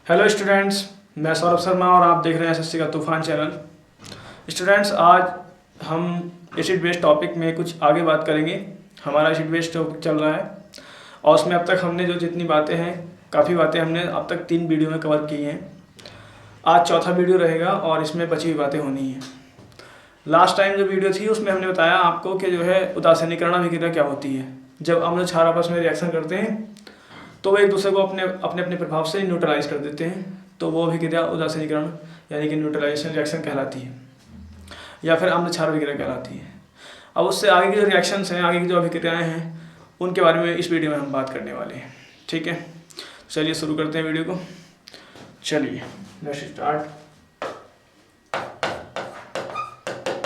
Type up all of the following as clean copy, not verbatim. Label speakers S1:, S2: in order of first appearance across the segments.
S1: Hello students, मैं सौरभ शर्मा और आप देख रहे हैं एसएससी का तूफान चैनल। स्टूडेंट्स, आज हम एसिड बेस्ड टॉपिक में कुछ आगे बात करेंगे। हमारा एसिड बेस्ड टॉपिक चल रहा है और उसमें अब तक हमने जो जितनी बातें हैं, काफ़ी बातें हमने अब तक 3 वीडियो में कवर की हैं। आज चौथा वीडियो रहेगा और इसमें बची हुई बातें होनी हैं। लास्ट टाइम जो वीडियो थी उसमें हमने बताया आपको कि जो है उदासीनीकरण अभिक्रिया क्या होती है। जब अम्ल क्षार आपस में रिएक्शन करते हैं तो वो एक दूसरे को अपने अपने प्रभाव से न्यूट्रलाइज कर देते हैं, तो वो अभिक्रिया उदासीनीकरण यानी कि न्यूट्रलाइजेशन रिएक्शन कहलाती है या फिर अम्ल क्षार अभिक्रिया कहलाती है। अब उससे आगे की जो रिएक्शंस हैं, आगे की जो अभिक्रियाएं हैं, उनके बारे में इस वीडियो में हम बात करने वाले हैं। ठीक है, चलिए शुरू करते हैं वीडियो को। चलिए let's start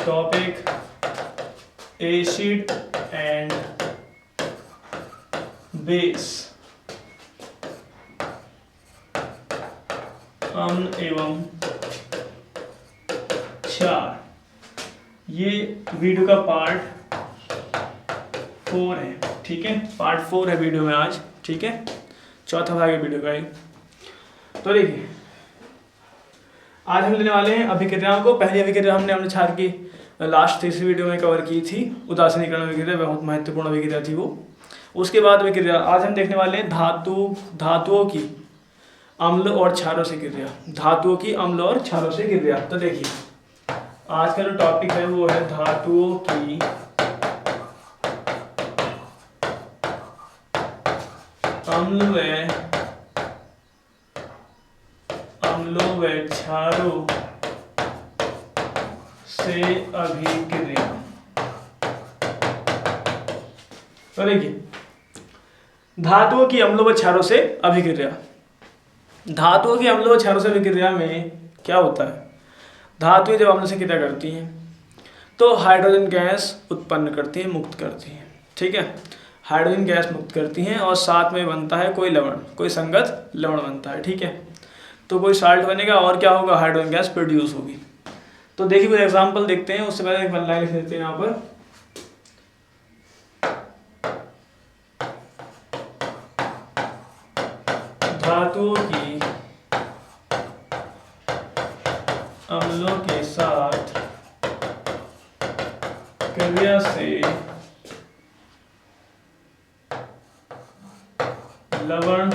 S1: topic acid and base, अम्ल एवं क्षार। ये वीडियो का पार्ट 4 है। ठीक है, पार्ट 4 है वीडियो में आज। ठीक है, चौथा भाग है वीडियो का ये। तो देखिए, आज हम लेने वाले हैं अभिक्रियाओं को। पहली अभिक्रिया हमने अम्ल क्षार की लास्ट तीसरी वीडियो में कवर की थी, उदासीनीकरण अभिक्रिया, बहुत महत्वपूर्ण अभिक्रिया थी वो। उसके बाद अभिक्रिया आज हम देखने वाले हैं धातुओं की अम्ल और क्षारों से क्रिया। धातुओं की अम्ल और क्षारों से क्रिया। तो देखिए, आज का जो टॉपिक है वो है धातुओं की अम्लों व क्षारों से अभिक्रिया। तो देखिए, धातुओं की अम्लों व क्षारों से अभिक्रिया। धातुओं की अम्लों व क्षारों से अभिक्रिया में क्या होता है? धातुएं जब अम्ल से क्रिया करती हैं तो हाइड्रोजन गैस उत्पन्न करती हैं, मुक्त करती हैं। ठीक है, हाइड्रोजन गैस मुक्त करती हैं और साथ में बनता है कोई लवण, कोई संगत लवण बनता है। ठीक है, तो कोई साल्ट बनेगा और क्या होगा? हाइड्रोजन गैस प्रोड्यूस होगी। तो देखिए कुछ एग्जाम्पल देखते हैं। उससे पहले एक लाइन लिख देते हैं यहाँ पर। धातुओं की अम्लों के साथ क्रिया से लवण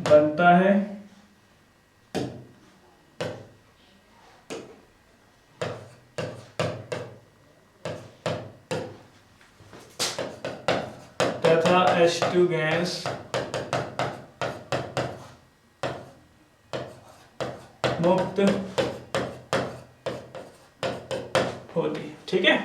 S1: बनता है तथा H2 गैस मुक्त होती है। ठीक है,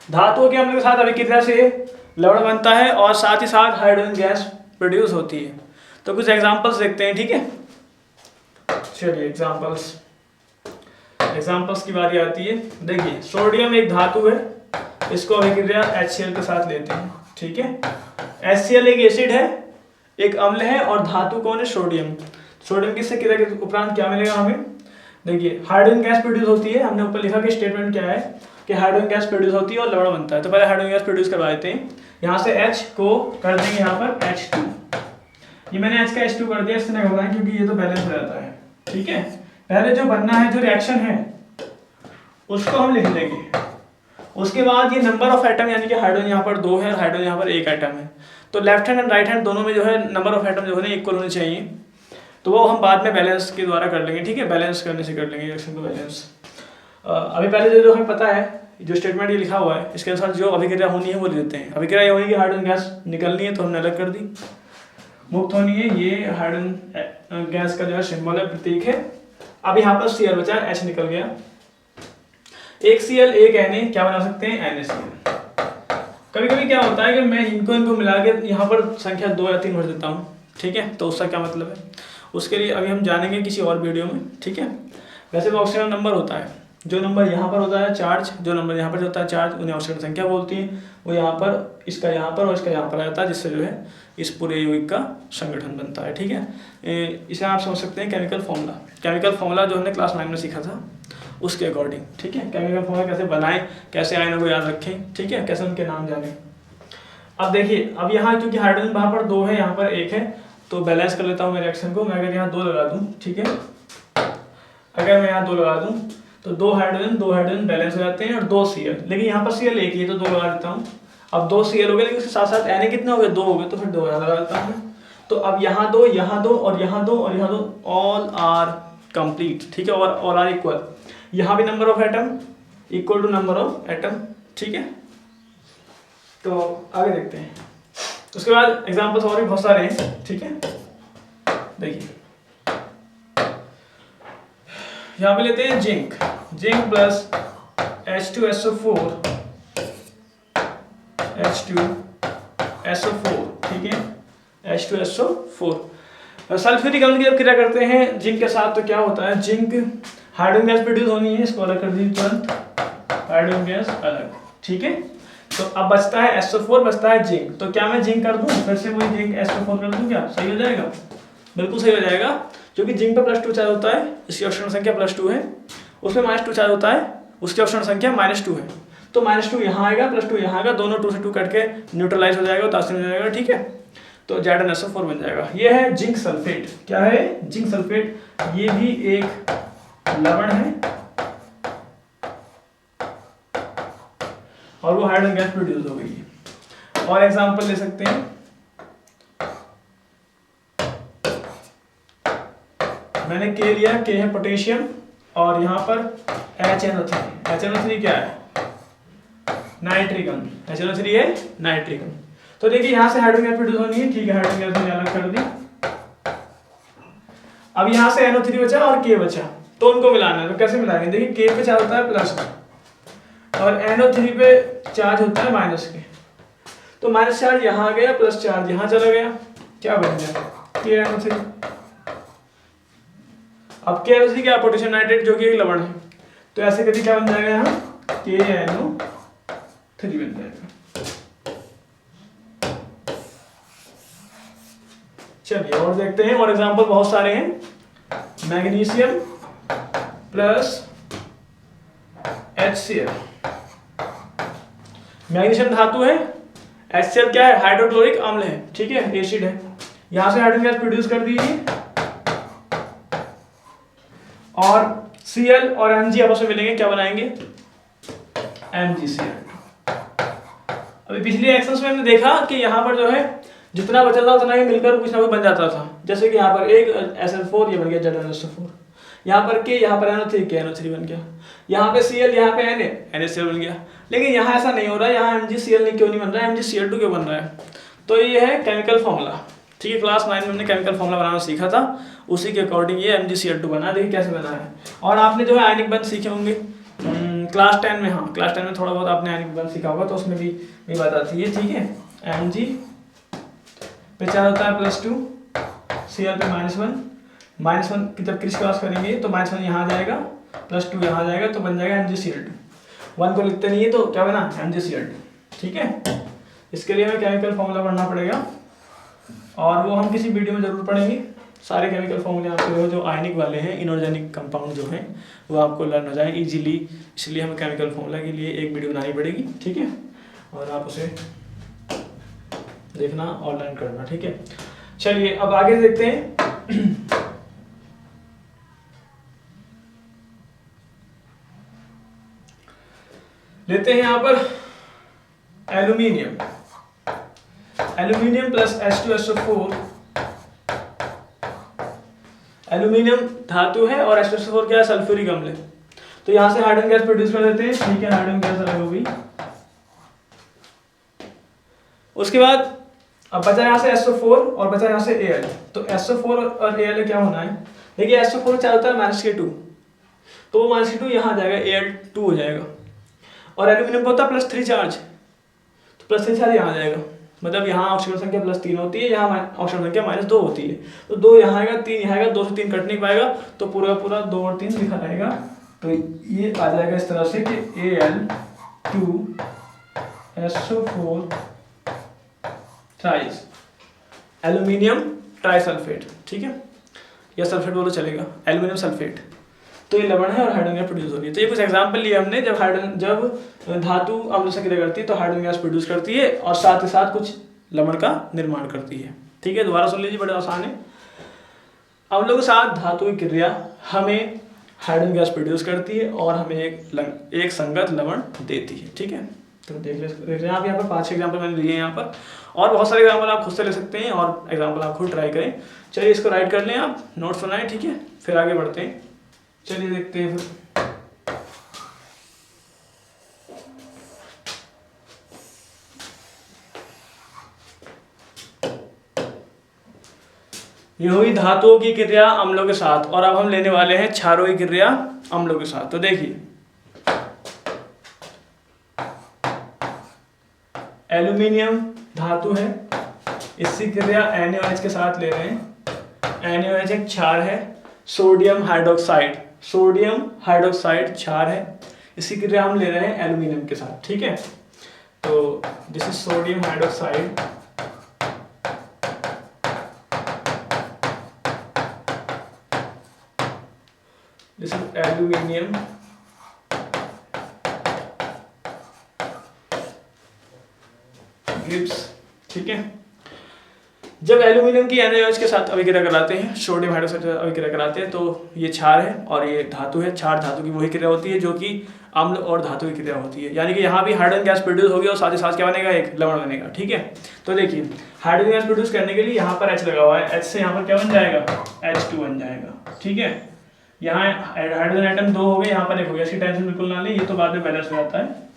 S1: धातुओं के अम्ल के साथ अभिक्रिया से लवण बनता है और साथ ही साथ हाइड्रोजन गैस प्रोड्यूस होती है। तो कुछ एग्जांपल्स देखते हैं। ठीक है, चलिए एग्जांपल्स की बारी आती है। देखिए, सोडियम एक धातु है, इसको अभिक्रिया HCl के साथ लेते हैं। ठीक है, HCl एक एसिड है, एक अम्ल है और धातु कौन है? सोडियम। सोडियम किससे क्रिया के उपरांत क्या मिलेगा हमें? देखिए, हाइड्रोजन गैस प्रोड्यूस होती है। हमने ऊपर लिखा कि स्टेटमेंट क्या है कि हाइड्रोजन गैस प्रोड्यूस होती है और लवण बनता है। तो पहले हाइड्रोजन गैस प्रोड्यूस करवा देते हैं। यहाँ से H को कर देंगे यहाँ पर H2। ये मैंने H का H2 कर दिया, इससे नहीं होगा क्योंकि ये तो बैलेंस हो जाता है। ठीक है, पहले जो बनना है, जो रिएक्शन है, उसको हम लिख देंगे। उसके बाद ये नंबर ऑफ एटम, यानी कि हाइड्रोजन यहाँ पर 2 है, हाइड्रोजन यहाँ पर 1 एटम है, तो left hand and right hand दोनों में जो है नंबर ऑफ एटम जो है इक्वल होने चाहिए। तो वो हम बाद में बैलेंस के द्वारा कर लेंगे। ठीक है, बैलेंस करने से कर लेंगे रिएक्शन को बैलेंस। अभी पहले जो हमें पता है, जो स्टेटमेंट ये लिखा हुआ है, इसके अनुसार जो अभिक्रिया होनी है वो लिख देते हैं। अभिक्रिया ये होगी कि हाइड्रोजन गैस निकलनी है, तो हमने अलग कर दी। मुक्त होनी है, ये हाइड्रोजन गैस का जो है सिंबल है, प्रतीक है। अब यहाँ पर Cl बचा, H निकल गया। एक Cl एक Na क्या बना सकते हैं? NaCl। कभी कभी क्या होता है कि मैं इनको मिला के यहाँ पर संख्या 2 या 3 भर देता हूँ। ठीक है, तो उसका क्या मतलब है, उसके लिए अभी हम जानेंगे किसी और वीडियो में। ठीक है, वैसे वो ऑक्सीजन नंबर होता है, जो नंबर यहाँ पर होता है चार्ज, जो नंबर यहाँ पर होता है चार्ज, उन्हें ऑक्सीजन संख्या बोलती है। वो यहाँ पर, इसका यहाँ पर और इसका यहाँ पर आ जाता है, जिससे जो है इस पूरे यौगिक का संगठन बनता है। ठीक है, इसे आप समझ सकते हैं केमिकल फॉर्मूला जो हमने क्लास 9 में सीखा था उसके अकॉर्डिंग। ठीक है, केमिकल फॉर्मूला कैसे बनाएं, कैसे आयनों को याद रखें, ठीक है, कैसे उनके नाम जानें। अब देखिए, अब यहाँ क्योंकि हाइड्रोजन वहाँ पर 2 है, यहाँ पर 1 है, तो बैलेंस कर लेता हूँ मैं रिएक्शन को। मैं अगर यहाँ 2 लगा दूँ, ठीक है, अगर मैं यहाँ 2 लगा दूँ तो 2 हाइड्रोजन बैलेंस हो जाते हैं और 2 Cl, लेकिन यहाँ पर Cl एक ही है तो 2 लगा देता हूँ। अब 2 Cl हो गए, लेकिन उसके साथ साथ Na कितने हो गए, 2 हो गए, तो फिर 2 यहाँ लगा देता हूँ। तो अब यहाँ 2, यहाँ 2 और यहाँ 2 और यहाँ 2, ऑल आर कंप्लीट, ठीक है, और ऑल आर इक्वल। यहाँ भी number of atom equal to number of atom, ठीक है। तो आगे देखते हैं। उसके बाद एग्जाम्पल्स और भी बहुत सारे हैं, ठीक है। देखिए यहाँ पे लेते हैं जिंक प्लस H2SO4, ठीक है, H2SO4। सल्फ्यूरिक अम्ल की जब क्रिया करते हैं जिंक के साथ तो क्या होता है, जिंक हाइड्रोजन गैस प्रोड्यूस होनी है, इसको अलग कर दीजिए तुरंत, हाइड्रोजन गैस अलग, ठीक है। तो अब बचता है SO4, बचता है जिंक। तो क्या मैं जिंक कर दूं, फिर से वही जिंक SO4 कर दूं, क्या सही हो जाएगा? बिल्कुल सही हो जाएगा, क्योंकि जिंक पे +2 चार्ज होता है, इसकी ऑक्सीजन संख्या +2 है, उसमें -2 चार्ज होता है, उसकी ऑक्सीजन संख्या -2 है। तो -2 यहाँ आएगा, +2 यहाँ आएगा, दोनों 2 से 2 कट के न्यूट्रलाइज हो जाएगा, उदासीन हो जाएगा, ठीक है। तो ZnSO4 बन जाएगा। ये है जिंक सल्फेट। क्या है? Zinc sulphate. ये भी एक लवण है और वो हाइड्रोजन गैस प्रोड्यूस हो गई है। और एग्जांपल ले सकते हैं, मैंने K लिया, K है पोटेशियम और यहाँ पर HNO3। HNO3 क्या है? नाइट्रिक अम्ल। HNO3 है नाइट्रिक अम्ल। तो देखिए यहाँ से हाइड्रोजन गैस प्रोड्यूस होनी है, ठीक है, हाइड्रोजन गैस मैंने अलग कर दी। अब यहाँ से NO3 बचा और K बचा, तो उनको मिलाना है। तो कैसे मिलाएंगे? देखिए K पे चार्ज होता है प्लस और NO3 पे चार्ज होता है माइनस के, तो माइनस चार्ज यहाँ आ गया, प्लस चार्ज यहाँ चला गया, क्या बन गया? KNO3। अब KNO3 क्या? पोटेशियम नाइट्रेट, जो कि एक लवण है। तो ऐसे करके क्या बन जाएगा यहाँ? KNO3 बन जाएगा। चलिए और देखते हैं, और एग्जांपल बहुत सारे हैं। Magnesium plus HCl। मैग्नीशियम धातु है, HCl क्या है? हाइड्रोक्लोरिक अम्ल है, ठीक है, एसिड है। यहां से हाइड्रोजन गैस प्रोड्यूस कर दीजिए और Cl और Mg आपस में मिलेंगे, क्या बनाएंगे? MgCl। अभी पिछली एक्शंस में हमने देखा कि यहाँ पर जो है जितना बचा था उतना ही मिलकर कुछ ना कुछ बन जाता था। जैसे कि यहाँ पर एक SL4, ये बन गया ZnSO4, यहाँ पर K, यहाँ पर NO3, KNO3 बन गया, यहाँ पे Cl, यहाँ पे NaCl बन गया। लेकिन यहाँ ऐसा नहीं हो रहा है, यहाँ MgCl क्यों नहीं बन रहा है, MgCl2 क्यों बन रहा है? तो ये है केमिकल फॉर्मूला, ठीक है। क्लास 9 में हमने केमिकल फॉर्मूला बनाना सीखा था, उसी के अकॉर्डिंग ये MgCl2 बना। देखिए कैसे बना है। और आपने जो है आयनिक बंध सीखे होंगे क्लास 10 में। हाँ, क्लास 10 में थोड़ा बहुत आपने आयनिक बंध सीखा होगा, तो उसमें भी बात आती है, ठीक है। Mg पे चार्ज होता है +2, Cl पे -1 की जब क्रिस क्रॉस करेंगे तो -1 यहाँ आ जाएगा, +2 यहाँ आ जाएगा, तो बन जाएगा MgCl2। 1 को लिखते नहीं है तो क्या बना? MgCl2, ठीक है। इसके लिए हमें केमिकल फॉर्मूला पढ़ना पड़ेगा और वो हम किसी वीडियो में जरूर पढ़ेंगे। सारे केमिकल फॉर्मूले आपको जो आयनिक वाले हैं, इनऑर्गेनिक कंपाउंड जो हैं, वो आपको लर्न हो जाए इजीली। इसलिए हमें केमिकल फॉर्मूला के लिए एक वीडियो बनानी पड़ेगी, ठीक है, और आप उसे देखना और लर्न करना, ठीक है। चलिए अब आगे देखते हैं। लेते हैं यहाँ पर एल्यूमिनियम प्लस H2SO4। एल्यूमिनियम धातु है और H2SO4 क्या है? सल्फ्यूरिक अम्ल है। तो यहाँ से हाइड्रोजन गैस प्रोड्यूस कर देते हैं, ठीक है, हाइड्रोजन गैस अलग हो गई। उसके बाद अब बचा यहाँ से SO4 और बचा यहाँ से Al। तो SO4 और Al क्या होना है? देखिए SO4 चार्ज होता है -K2, तो वो -K2 यहाँ आ जाएगा, Al2 हो जाएगा। और एल्यूमिनियम होता है +3 चार्ज, तो +3 चार्ज यहाँ आ जाएगा, मतलब यहाँ ऑक्सीजन संख्या +3 होती है, यहाँ ऑक्सीजन संख्या -2 होती है। तो 2 यहाँ आएगा, 3 यहाँ आएगा, 2 से 3 कट नहीं पाएगा, तो पूरा 2 और 3 लिखा रहेगा। तो ये आ जाएगा इस तरह से कि Al2SO4 ट्राइस एल्यूमिनियम ट्राइसल्फेट, ठीक है, या सल्फेट बोलो चलेगा, एल्यूमिनियम सल्फेट। तो ये लवण है और हाइड्रोजन गैस प्रोड्यूस हो रही है। तो ये कुछ एग्जांपल लिए हमने, जब धातु अम्ल से क्रिया करती है तो हाइड्रोजन गैस प्रोड्यूस करती है और साथ ही साथ कुछ लवण का निर्माण करती है। ठीक है, दोबारा सुन लीजिए, बड़े आसान है। अम्लों के साथ धातु की क्रिया हमें हाइड्रोजन गैस प्रोड्यूस करती है और हमें एक संगत लवण देती है। ठीक है, तो देख लें आप यहाँ पर 5 एग्जाम्पल मैंने लिए हैं यहाँ पर, और बहुत सारे एग्जाम्पल आप खुद से ले सकते हैं और एग्जाम्पल आप खुद ट्राई करें। चलिए इसको राइट कर लें, आप नोट्स बनाएं, ठीक है, फिर आगे बढ़ते हैं। चलिए देखते हैं फिर। ये हुई धातुओं की क्रिया अम्लों के साथ, और अब हम लेने वाले हैं क्षारों की क्रिया अम्लों के साथ। तो देखिए एल्यूमिनियम धातु है, इसकी क्रिया NaOH के साथ ले रहे हैं। NaOH एक क्षार है। सोडियम हाइड्रोक्साइड क्षार है, इसकी क्रिया हम ले रहे हैं एल्यूमिनियम के साथ। ठीक है, तो this is sodium hydroxide, this is aluminium, Gibbs. ठीक है, जब एल्यूमिनियम की NaOH के साथ अभिक्रिया कराते हैं, सोडियम हाइड्रोक्साइड से अभिक्रिया कराते हैं, तो ये क्षार है और ये धातु है। क्षार धातु की वही क्रिया होती है जो कि अम्ल और धातु की क्रिया होती है, यानी कि यहाँ भी हाइड्रोजन गैस प्रोड्यूस होगी और साथ ही साथ क्या बनेगा, एक लवण बनेगा। ठीक है, तो देखिए हाइड्रोजन गैस प्रोड्यूस करने के लिए यहाँ पर H लगा हुआ है, H से यहाँ पर क्या बन जाएगा, H2 बन जाएगा। ठीक है, यहाँ हाइड्रोजन आइटम 2 हो गए, यहाँ पर 1 हो गया, इसकी टेंशन बिल्कुल ना लें, ये तो बाद में बैलेंस हो जाता है।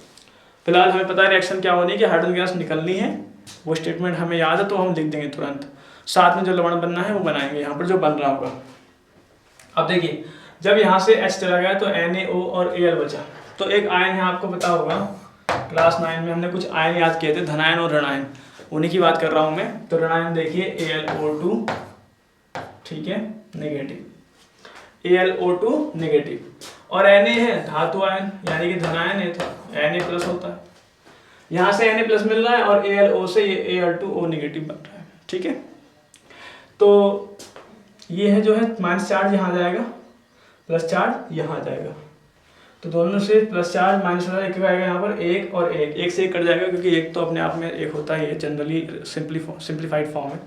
S1: फिलहाल हमें पता है रिएक्शन क्या होनी है कि हाइड्रोजन गैस निकलनी है, वो स्टेटमेंट हमें याद है तो हम लिख देंगे तुरंत। साथ में जो लवण बनना है वो बनाएंगे यहाँ पर जो बन रहा होगा। अब देखिए जब यहाँ से H चला गया तो NaO और Al बचा, तो एक आयन है, आपको पता होगा क्लास 9 में हमने कुछ आयन याद किए थे, धनायन और ऋणायन, उन्हीं की बात कर रहा हूँ मैं। तो ऋणायन देखिए AlO2, ठीक है, नेगेटिव, AlO2 नेगेटिव, और Na है धातु आयन यानी कि धनायन है तो Na प्लस होता है, यहाँ से Na प्लस मिल रहा है और AlO से ये Al2O नेगेटिव बन रहा है। ठीक है, तो ये है जो है माइनस चार्ज यहाँ जाएगा, प्लस चार्ज यहाँ जाएगा, तो दोनों से प्लस चार्ज माइनस चार्ज एक आएगा, यहाँ पर 1 और 1 से 1 कट जाएगा क्योंकि 1 तो अपने आप में 1 होता है, ये जनरली सिंप्लीफाइड फॉर्म है।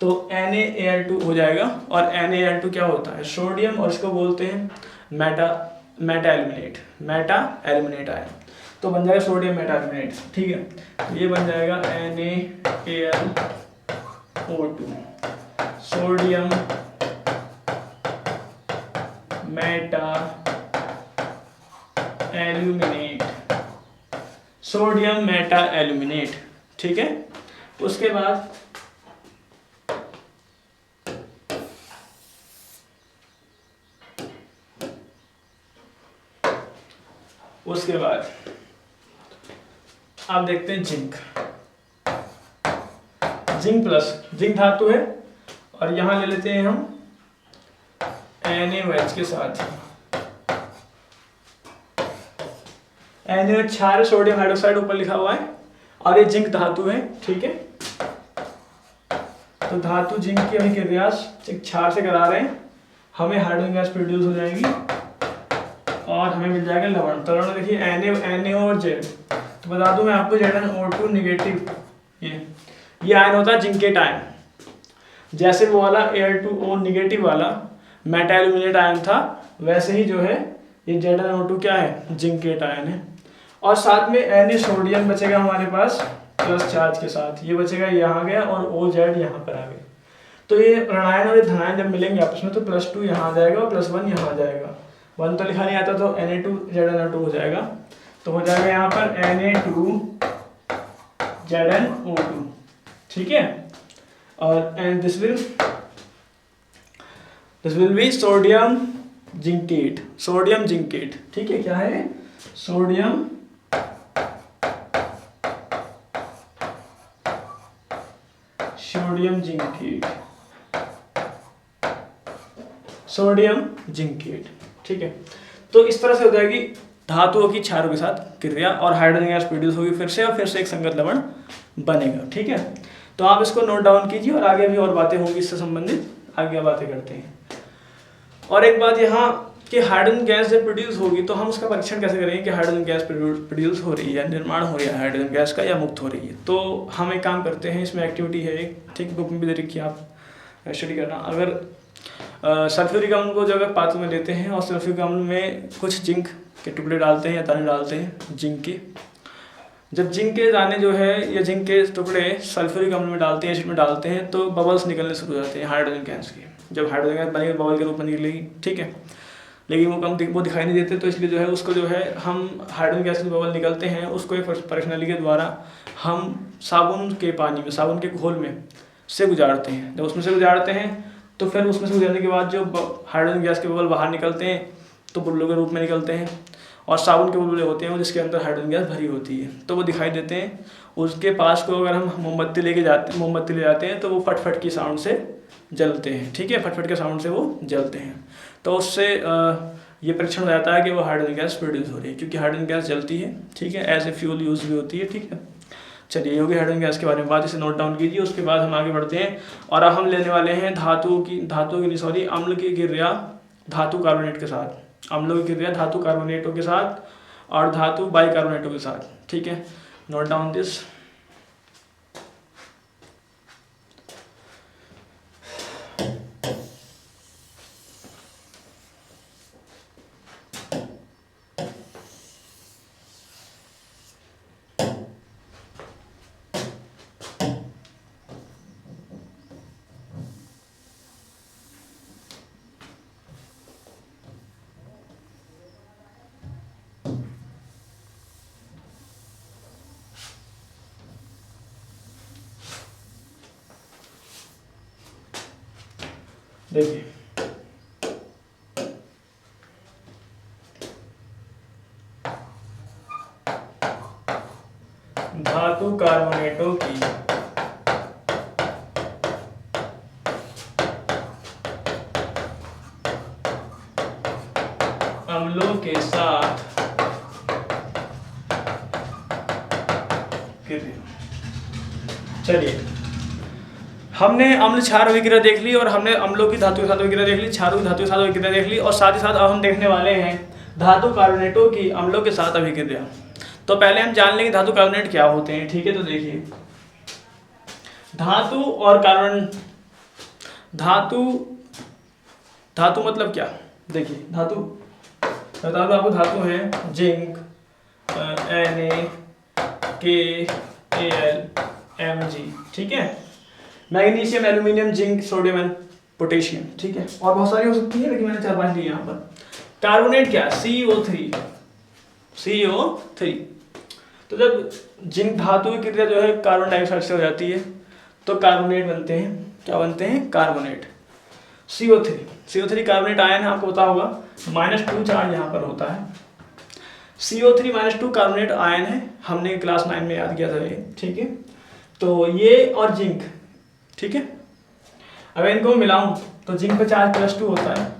S1: तो NaAl2 हो जाएगा, और NaAl2 क्या होता है, सोडियम, और इसको बोलते हैं मेटा एल्यूमिनेट आयन, तो बन जाएगा सोडियम मेटा एल्यूमिनेट। ठीक है, तो ये बन जाएगा NaAlO2 सोडियम मेटा एल्यूमिनेट। ठीक है, उसके बाद आप देखते हैं जिंक प्लस, जिंक धातु है और यहां ले लेते हैं हम NaOH के साथ। NaOH क्षार, सोडियम हाइड्रोक्साइड ऊपर लिखा हुआ है, और ये जिंक धातु है। ठीक है, तो धातु जिंक की अभिक्रिया क्षार से करा रहे हैं, हमें हाइड्रोजन गैस प्रोड्यूस हो जाएगी और हमें मिल जाएगा लवण। तो लवण देखिए Na और Z, तो बता दूं मैं आपको ZnO2 नेगेटिव, ये आयन होता है जिंकेट आयन, जैसे वो वाला Al2O नेगेटिव वाला मेटा एल्यूमिनेट आयन था, वैसे ही जो है ये ZnO2 क्या है, जिंकेट आयन है। और साथ में Na सोडियम बचेगा हमारे पास प्लस चार्ज के साथ, ये बचेगा यहाँ गया और OZ यहाँ पर आ गया। तो ये ऋणायन और धनायन जब मिलेंगे आपस में तो +2 यहाँ आ जाएगा और +1 यहाँ आ जाएगा। 1 तो लिखा नहीं आता तो Na2 ZnO2 हो जाएगा, तो हो जाएगा यहाँ पर Na2 ZnO2। ठीक है, और and this will be sodium zincate. ठीक है, क्या है, सोडियम जिंकेट। ठीक है, तो इस तरह से हो जाएगी धातुओं की क्षारों के साथ क्रिया और हाइड्रोजन गैस प्रोड्यूस होगी फिर से, और फिर से एक संगत लवण बनेगा। ठीक है, तो आप इसको नोट डाउन कीजिए और आगे भी और बातें होंगी इससे संबंधित, आगे बातें करते हैं। और एक बात यहाँ कि हाइड्रोजन गैस जब प्रोड्यूस होगी तो हम उसका परीक्षण कैसे करेंगे कि हाइड्रोजन गैस प्रोड्यूस हो रही है, निर्माण हो रहा है हाइड्रोजन गैस का या मुक्त हो रही है। तो हम एक काम करते हैं, इसमें एक्टिविटी है एक, ठीक, बुक में भी दे रखी है, आप स्टडी करना। अगर सल्फ्यूरिक अम्ल को जब पात्र में लेते हैं और सल्फ्यूरिक अम्ल में कुछ जिंक के टुकड़े डालते हैं या दाने डालते हैं जिंक के, जब जिंक के दाने जो है या जिंक के टुकड़े सल्फ्यूरिक अम्ल में डालते हैं, एसिड में डालते हैं, तो बबल्स निकलने शुरू हो जाते हैं हाइड्रोजन गैस के। जब हाइड्रोजन गैस बनेगी बबल के रूप में निकलेगी, ठीक है, लेकिन वो दिखाई नहीं देते, तो इसलिए जो है उसको जो है हम हाइड्रोजन गैस के बबल निकलते हैं, उसको एक प्रश्नाली के द्वारा हम साबुन के पानी में, साबुन के घोल में से गुजारते हैं। जब उसमें से गुजारते हैं तो फिर उसमें से गुजारने के बाद जो हाइड्रोजन गैस के बबल बाहर निकलते हैं तो बुलबुलों के रूप में निकलते हैं, और साबुन के बुलबुले होते हैं वो जिसके अंदर हाइड्रोजन गैस भरी होती है, तो वो दिखाई देते हैं। उसके पास को अगर हम मोमबत्ती ले जाते हैं तो वो फटफट की साउंड से जलते हैं, ठीक है, फटफट के साउंड से वो जलते हैं। तो उससे ये परीक्षण हो जाता है कि वो हाइड्रोजन गैस प्रोड्यूस हो रही है, क्योंकि हाइड्रोजन गैस जलती है, ठीक है, एज ए फ्यूल यूज भी होती है, ठीक है। चलिए, ये होगी हाइड्रोजन गैस के बारे में बात, इसे नोट डाउन कीजिए। उसके बाद हम आगे बढ़ते हैं और अब हम लेने वाले हैं अम्ल की क्रिया धातु कार्बोनेट के साथ, अम्लों की क्रिया धातु कार्बोनेटों के साथ और धातु बाइकार्बोनेटों के साथ, ठीक है। Note down this. देखिए, धातु कार्बोनेटों की अम्लों के साथ क्रिया। चलिए, हमने अम्ल क्षार अभिक्रिया देख ली और हमने अम्लों की धातु के साथ अभिक्रिया देख ली, क्षारों की धातु के साथ अभिक्रिया देख ली, और साथ ही साथ अब हम देखने वाले हैं धातु कार्बोनेटों की अम्लों के साथ अभिक्रिया। तो पहले हम जान लेंगे धातु कार्बोनेट क्या होते हैं, ठीक है। तो देखिए, धातु और कार्बन, धातु मतलब क्या, देखिए धातु बता दो आपको, धातु है जिंक, NaKAlMg, ठीक है, magnesium, aluminium, zinc, sodium and potassium, ठीक है, और बहुत सारी हो सकती है, लेकिन मैंने 4-5 लिए यहाँ पर। कार्बोनेट क्या, CO3। तो जब जिंक धातु की क्रिया जो है कार्बन डाइऑक्साइड से हो जाती है तो कार्बोनेट बनते हैं, क्या बनते हैं, कार्बोनेट। CO3 कार्बोनेट आयन है, आपको पता होगा, -2 चार्ज यहाँ पर होता है। CO3 -2 कार्बोनेट आयन है, हमने क्लास 9 में याद किया था ये, ठीक है। तो ये और जिंक, ठीक है, अगर इनको मिलाऊं तो जिंक पे चार्ज +2 होता है,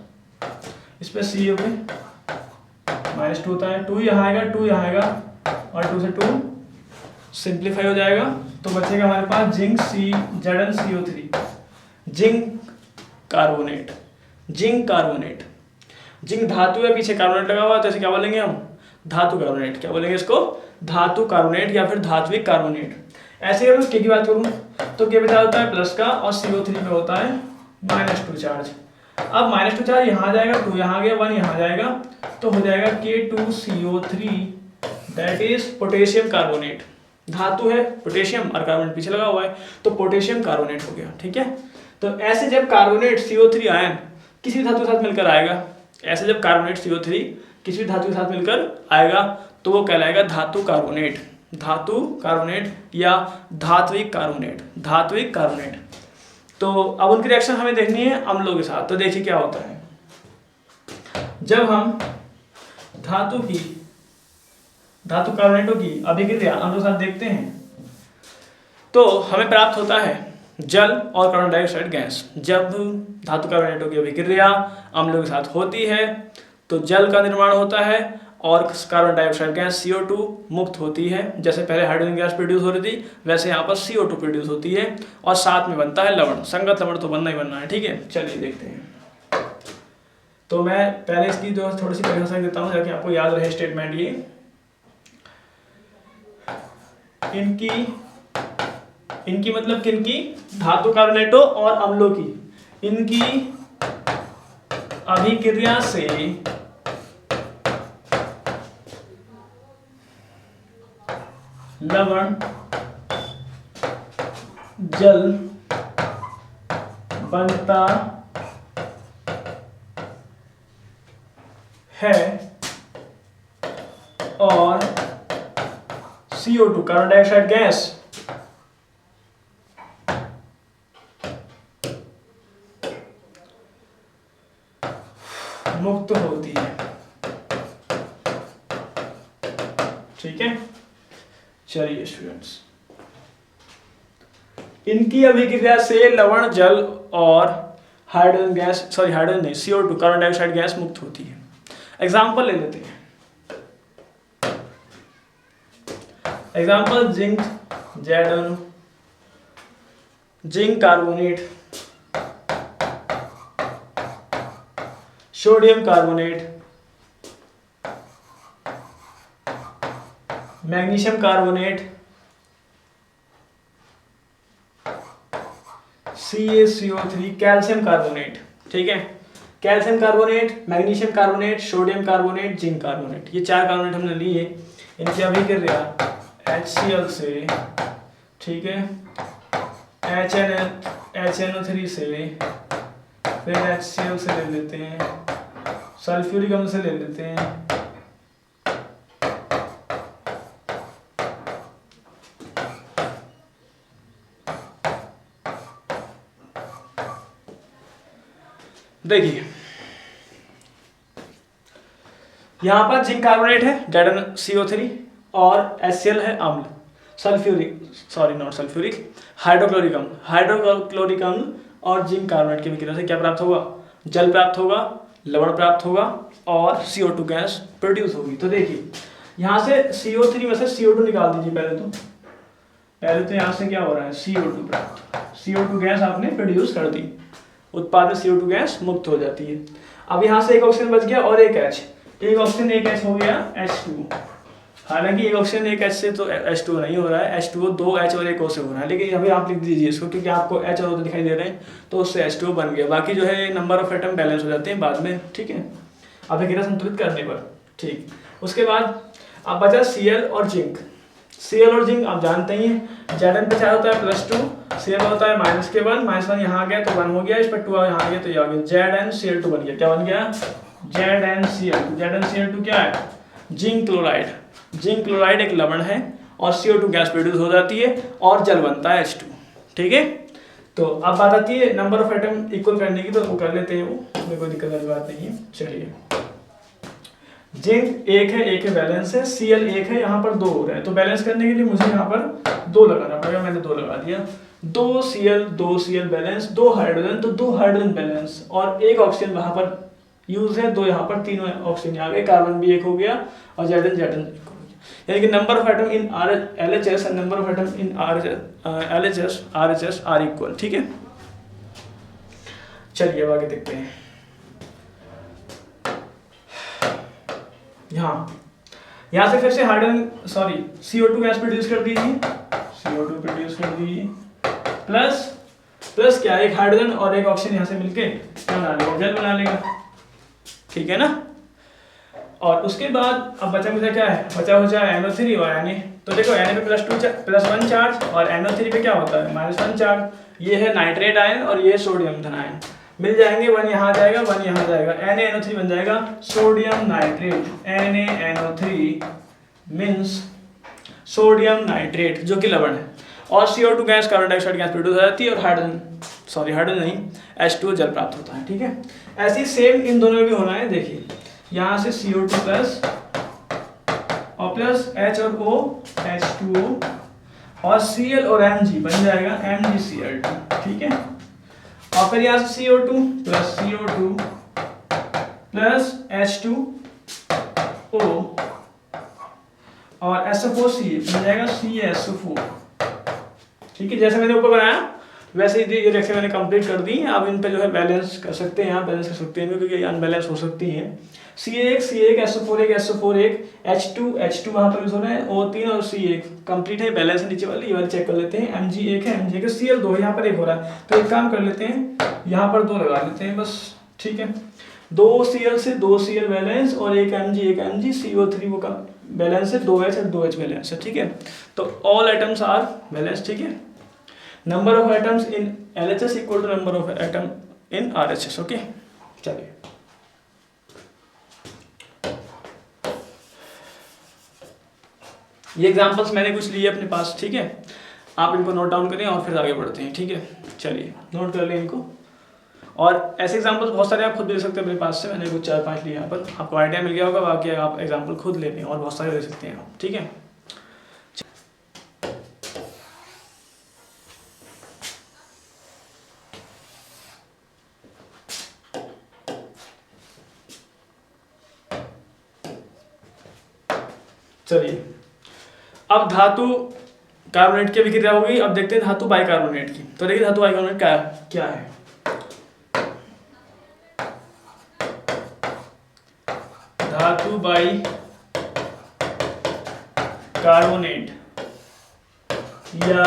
S1: इस पे CO पे -2 होता है, 2 यहाँ आएगा, 2 यहाँ आएगा, और 2 से 2 सिंप्लीफाई हो जाएगा, तो बचेगा हमारे पास zinc ZnCO3, zinc carbonate. Zinc धातु है, पीछे कार्बोनेट लगा हुआ, तो इसे क्या बोलेंगे हम, धातु कार्बोनेट। क्या बोलेंगे इसको, धातु कार्बोनेट या फिर धात्विक कार्बोनेट। ऐसे अगर मैं के की बात करूं तो के पे होता है प्लस का और CO3 पे होता है -2 चार्ज। अब -2 चार्ज यहाँ आ जाएगा, 2 यहाँ आ गया, 1 यहाँ आ जाएगा, तो हो जाएगा K2CO3, that is potassium carbonate. धातु है पोटेशियम और कार्बोनेट पीछे लगा हुआ है, तो पोटेशियम कार्बोनेट हो गया, ठीक है। तो ऐसे जब कार्बोनेट CO3 आयन किसी धातु के साथ मिलकर आएगा, ऐसे जब कार्बोनेट CO3 किसी धातु के साथ मिलकर आएगा तो वो कहलाएगा धातु कार्बोनेट या धात्विक कार्बोनेट। तो अब उनकी रिएक्शन हमें देखनी है अम्लों के साथ। तो देखिए क्या होता है, जब हम धातु कार्बोनेटों की अभिक्रिया अम्लों के साथ देखते हैं तो हमें प्राप्त होता है जल और कार्बन डाइऑक्साइड गैस। जब धातु कार्बोनेटों की अभिक्रिया अम्लों के साथ होती है तो जल का निर्माण होता है और कार्बन डाइऑक्साइड गैस CO2 मुक्त होती है। जैसे पहले हाइड्रोजन गैस प्रोड्यूस हो रही थी, वैसे यहाँ पर CO2 प्रोड्यूस होती है और साथ में बनता है लवण। संगत लवण तो बनना ही बनना है, ठीक है। चलिए देखते हैं। तो मैं पहले इसकी जो थोड़ी सी परिभाषा देता हूँ ताकि आपको याद रहे स्टेटमेंट ये। इनकी मतलब किनकी, धातु कार्बोनेटों और अम्लों की, इनकी अभिक्रिया से लवण जल बनता है और CO2 कार्बन डाइऑक्साइड गैस मुक्त होती है। ठीक है, चलिए स्टूडेंट्स, इनकी अभिक्रिया से लवण जल और हाइड्रोजन गैस, सॉरी हाइड्रोजन नहीं, CO2 कार्बन डाइऑक्साइड गैस मुक्त होती है। एग्जाम्पल ले लेते हैं। Example zinc Zn, zinc carbonate, sodium carbonate, magnesium carbonate, CaCO3, calcium carbonate. ठीक है, calcium carbonate, magnesium carbonate, sodium carbonate, zinc carbonate, ये 4 कार्बोनेट हमने लिए। इनकी अभिक्रिया HCl से, ठीक है, HNO3 से, फिर HCl से ले लेते हैं, सल्फ्यूरिक अम्ल से ले लेते हैं, देखिए यहां पर जिंक कार्बोनेट है ZnCO3 और HCl है अम्ल, sulphuric, sorry not sulphuric, hydrochloric अम्ल, हाइड्रोक्लोरिक अम्ल और जिंक कार्बोनेट की विक्रिया से क्या प्राप्त होगा, जल प्राप्त होगा, लवण प्राप्त होगा और CO2 गैस प्रोड्यूस होगी। तो देखिए यहाँ से CO3 में से CO2 निकाल दीजिए पहले तो यहाँ से क्या हो रहा है, CO2 प्राप्त, CO2 गैस आपने प्रोड्यूस कर दी, उत्पाद में CO2 गैस मुक्त हो जाती है। अब यहाँ से एक ऑक्सीजन बच गया और एक H, एक ऑक्सीजन एक H हो गया H2, हालांकि एक ऑक्सीजन एक H से तो H2O नहीं हो रहा है, H2O 2 H और एक O से हो रहा है, लेकिन अभी आप लिख दीजिए इसको क्योंकि आपको H और O दिखाई दे रहे हैं तो उससे H2O बन गया। बाकी जो है नंबर ऑफ एटम बैलेंस हो जाते हैं बाद में, ठीक है, अभिक्रिया संतुलित करने पर। ठीक, उसके बाद अब बचा Cl और जिंक। Cl और जिंक आप जानते ही हैं, Zn पे 4 होता है +2, Cl होता है -1, -1 यहाँ आ गया तो 1 हो गया, इस पर 2 यहाँ आ गया तो ये आ गया, ZnCl2 बन गया। क्या बन गया, ZnCl2। ZnCl2 क्या है, जिंक क्लोराइड। जिंक क्लोराइड एक लवण है और CO2 गैस प्रोड्यूस हो जाती है और जल बनता है H2। ठीक है, तो अब बात आती है नंबर ऑफ एटम इक्वल करने की, तो वो कर लेते हैं, वो उसमें कोई दिक्कत वाली बात नहीं है। चलिए, जिंक एक है बैलेंस है, Cl एक है, यहाँ पर 2 हो रहे हैं, तो बैलेंस करने के लिए मुझे यहाँ पर 2 लगाना पड़ेगा, मैंने 2 लगा दिया, 2 Cl बैलेंस, 2 हाइड्रोजन तो 2 हाइड्रोजन बैलेंस और एक ऑक्सीजन वहां पर यूज है, 2 यहाँ पर, 3 ऑक्सीजन आ गए, कार्बन भी 1 हो गया और Zn एक हो गया। यानी कि number of atom in LHS and number of atom in LHS RHS are equal. ठीक है, चलिए अब आगे देखते हैं। यहाँ से फिर से hydrogen, sorry CO2 gas produce कर दीजिए, CO2 प्रोड्यूस कर दीजिए, प्लस क्या, एक हाइड्रोजन और एक ऑक्सीजन यहाँ से मिलके क्या बना लेगा, जल बना लेगा। ठीक है ना, और उसके बाद अब बचा क्या है, बचा NO3 और Na। तो देखो Na पे +1 चार्ज और NO3 पे क्या होता है, -1 चार्ज। ये है नाइट्रेट आयन और ये सोडियम धन आयन, मिल जाएंगे, 1 यहाँ आ जाएगा, 1 यहाँ आ जाएगा, NaNO3 बन जाएगा sodium nitrate. NaNO3 means sodium nitrate जो कि लवण है, और CO2 gas, carbon dioxide gas produce हो जाती है और हाइड्रोजन नहीं, H2O जल प्राप्त होता है। ठीक है, ऐसे ही सेम इन दोनों में भी होना है। देखिए यहाँ से CO2 प्लस और प्लस H और O H2O और Cl और Mg बन जाएगा MgCl2। ठीक है, और फिर यहाँ से CO2 plus CO2 plus H2O और SFOC बन जाएगा CSO4। ठीक है, जैसे मैंने ऊपर बनाया वैसे ही ये रिएक्शन मैंने कंप्लीट कर दी है। अब इन पे जो है बैलेंस कर सकते हैं, यहाँ बैलेंस कर सकते हैं क्योंकि ये अनबैलेंस हो सकती हैं। C1 SO4 एक SO4 एक H2 वहाँ पर यूज हो रहा है, O3 और C1 कंप्लीट है, बैलेंस है नीचे वाली, ये वाली चेक कर लेते हैं। Mg1 है, Mg1 का Cl2 यहाँ पर एक हो रहा है, तो एक काम कर लेते हैं, यहाँ पर 2 लगा लेते हैं बस, ठीक है। 2 Cl से 2 Cl बैलेंस और एक Mg CO3 वो का बैलेंस है, 2H और 2H बैलेंस है, ठीक है। तो ऑल एटम्स आर बैलेंस, ठीक है। Number of atoms in LHS equal to number of atom in RHS, okay. चलिए ये एग्जांपल्स मैंने कुछ लिए अपने पास, ठीक है। आप इनको नोट डाउन करें और फिर आगे बढ़ते हैं, ठीक है। चलिए नोट कर लें इनको, और ऐसे एग्जांपल्स बहुत सारे आप खुद ले सकते हैं मेरे पास से, मैंने कुछ 4-5 लिए यहाँ पर, आपको आइडिया मिल गया होगा। बाकी आप एग्जांपल खुद ले लें और बहुत सारे ले सकते हैं आप, ठीक है। चलिए अब धातु कार्बोनेट की अभिक्रिया होगी। अब देखते हैं धातु बाइकार्बोनेट की। तो देखिए धातु बाइकार्बोनेट क्या है। धातु बाइकार्बोनेट या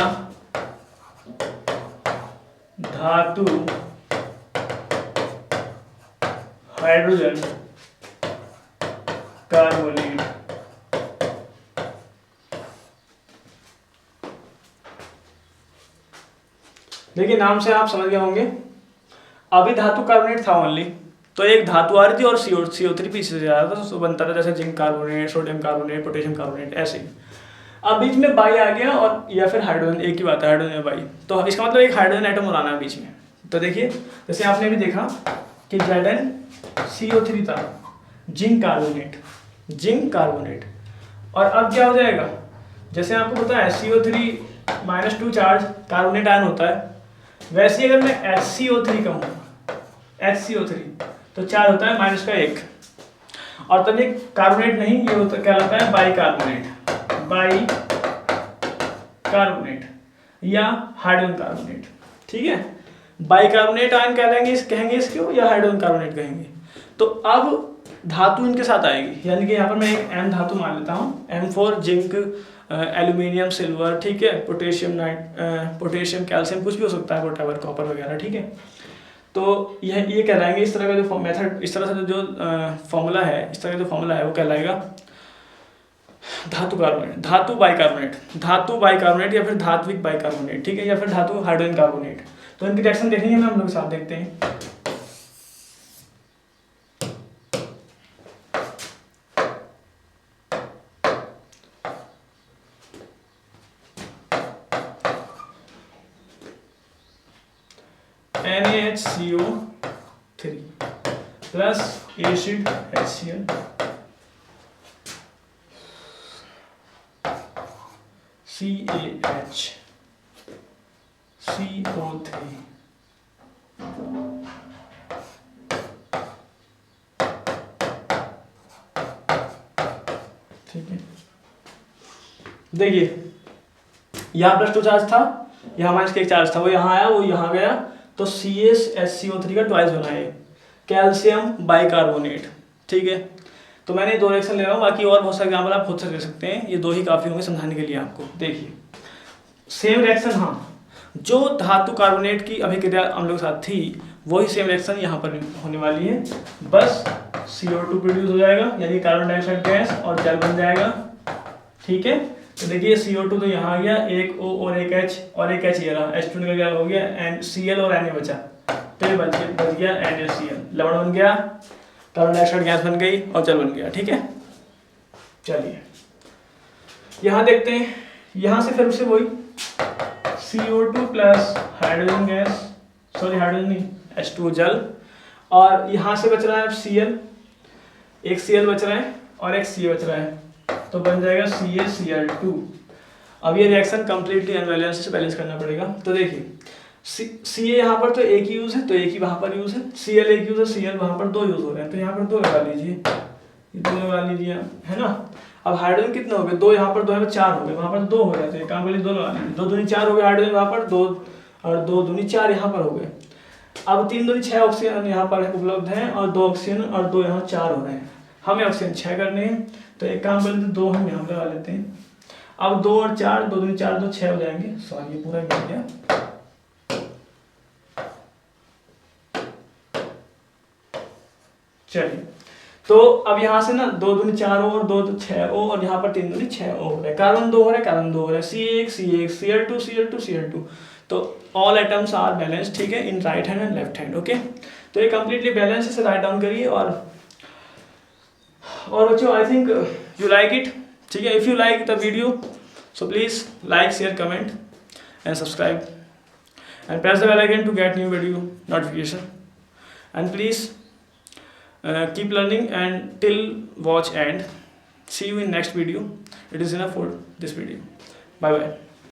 S1: धातु हाइड्रोजन कार्बोनेट देखिए नाम से आप समझ गए होंगे। अभी धातु कार्बोनेट था ओनली, तो एक धातु आ रही थी और CO3 पीछे से आ रहा था, तो बनता था जैसे zinc carbonate, sodium carbonate, potassium carbonate, ऐसे ही। अब बीच में बाई आ गया और या फिर हाइड्रोजन, एक ही बात है हाइड्रोजन या बाई, तो इसका मतलब एक हाइड्रोजन एटम बनाना है बीच में। तो देखिए जैसे आपने भी देखा कि ZnCO3 था, जिंक कार्बोनेट, और अब क्या हो जाएगा, जैसे आपको पता है CO3-2 चार्ज कार्बोनेट आयन होता है, वैसे ही अगर मैं HCO3 कहूँ, HCO3 तो चार्ज होता है -1, और तब ये कार्बोनेट नहीं, ये होता कहलाता है बाइकार्बोनेट या हाइड्रोजन कार्बोनेट, ठीक है। बाइकार्बोनेट आयन कहेंगे इसको, या हाइड्रोजन कार्बोनेट कहेंगे। तो अब धातु इनके साथ आएगी, यानी कि यहाँ पर मैं एक M धातु मान लेता हूँ, M4 जिंक, एल्यूमिनियम, सिल्वर, ठीक है, पोटेशियम, कैल्शियम, कुछ भी हो सकता है, वोटेवर, कॉपर वगैरह, ठीक है। तो ये कहलाएंगे, इस तरह का जो मेथड, इस तरह से जो फॉर्मूला है, इस तरह का जो फॉर्मूला है वो कहलाएगा धातु कार्बोनेट, धातु बाइकार्बोनेट या फिर धात्विक बाइकार्बोनेट, ठीक है, या फिर धातु हाइड्रोजन कार्बोनेट। तो इनकी रिएक्शन देखेंगे हम लोग साथ देखते हैं। NaHCO3 plus acid HCl, CaHCO3, ठीक है। देखिए यहाँ +2 चार्ज था, यहाँ -1 चार्ज था, वो यहाँ आया, वो यहाँ गया, तो CaHCO3 का ट्वाइस बना है, कैल्शियम बाइकार्बोनेट, ठीक है। तो मैंने 2 रिएक्शन ले रहा हूँ, बाकी और बहुत सारे एग्जाम्पल आप खुद से ले सकते हैं, ये 2 ही काफ़ी होंगे समझाने के लिए आपको। देखिए सेम रिएक्शन, हाँ, जो धातु कार्बोनेट की अभिक्रिया हम लोग के साथ थी, वही सेम रिएक्शन यहाँ पर होने वाली है, बस CO2 प्रोड्यूस हो जाएगा, यानी कार्बन डाइऑक्साइड गैस, और जल बन जाएगा, ठीक है। तो देखिए CO2 तो यहाँ आ गया, एक O और एक H, और एक H ये रहा, H2 निकल गया, हो गया Cl और Na बचा, तो ये बच गया NaCl, लवण बन गया, कार्बन डाइऑक्साइड गैस बन गई और जल बन गया, ठीक है। चलिए यहाँ देखते हैं, यहाँ से फिर से वही CO2 plus hydrogen gas, hydrogen नहीं, H2 जल, और यहाँ से बच रहा है Cl, एक Cl बच रहा है और एक Ca बच रहा है, तो बन जाएगा CaCl2। अब ये रिएक्शन कंप्लीटली अनबैलेंस से बैलेंस करना पड़ेगा। तो देखिए Ca यहाँ पर तो एक ही यूज है, तो एक ही वहाँ पर यूज है, Cl एक यूज है, Cl वहाँ पर 2 यूज हो रहे हैं, तो यहाँ पर 2 लगा लीजिए, ये 2 लगा लीजिए, है ना। अब हाइड्रोजन कितने हो गए, 2 यहाँ पर 2 यहाँ पर 4 हो गए, वहाँ पर 2 हो जाते हैं, काम के लिए 2 लगा लीजिए, 2 दूनी 4 हो गए हाइड्रोजन, वहाँ पर 2 और 2 दूनी 4 यहाँ पर हो गए। अब 3 दूनी 6 ऑक्सीजन यहाँ पर उपलब्ध हैं और 2 ऑक्सीजन और 2 यहाँ 4 हो रहे हैं। हमें ऑक्सीजन 6 करने हैं, तो एक काम कर लेते 2 हम यहाँ लगा लेते हैं। अब 2 और 4, 2 दूनी 4, 2 6 हो जाएंगे। सॉरी ये पूरा गिर गया। चलिए, तो अब यहाँ से ना 2 दूनी 4 O और 2 तो 6 O और यहाँ पर 3 दूनी 6 O हो रहा है। कार्बन 2 हो रहा है, कार्बन 2 हो रहा है, C1 C1 Cl2 Cl2 Cl2। तो ऑल एटम्स आर बैलेंस्ड, ठीक है, in right hand and left hand. Okay, तो ये कंप्लीटली बैलेंस, इसे राइट डाउन करिए। और बच्चों I think you like it, ठीक है। If you like the video so please like, share, comment and subscribe and press the bell icon to get new video notification, and please keep learning and till watch end. See you in next video. It is enough for this video. Bye bye.